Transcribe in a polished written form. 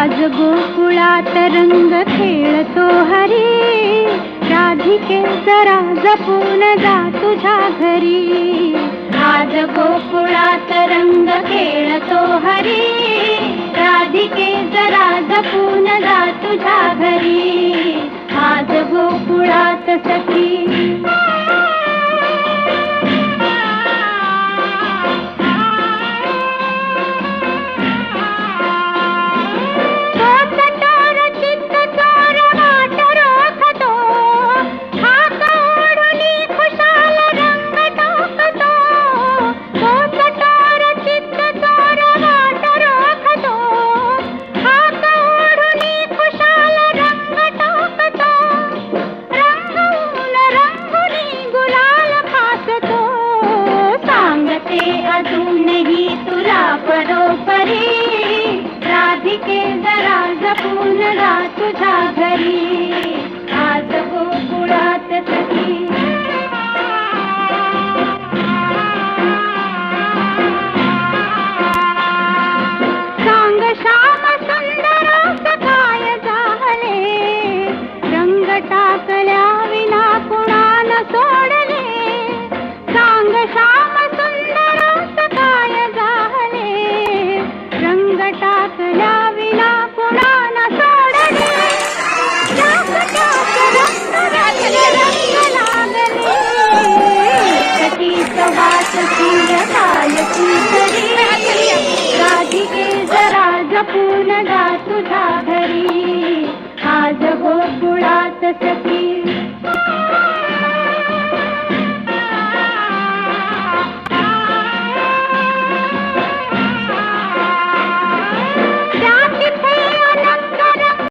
आज गोकुळात रंग खेळतो हरी, राधिके जरा जपून जा तुझ्या घरी. आज गोकुळात रंग खेळतो हरी, राधिके जरा जपून जा तुझ्या घरी. आज गोकुळात सखी अजूनही तुला परोपरी, राधिके जरा जपून जा तुझ्या घरी. आज गोकुळात सखी सांग श्याम सुंदर काय झाले, रंग टाकल्या विना कुणा न सोडले. सांग श्याम टाकल्या विना कुणा न सोडले. सखीच वाट काय राधिके जरा जपून जा तुझ्या घरी. आज गोकुळात सखी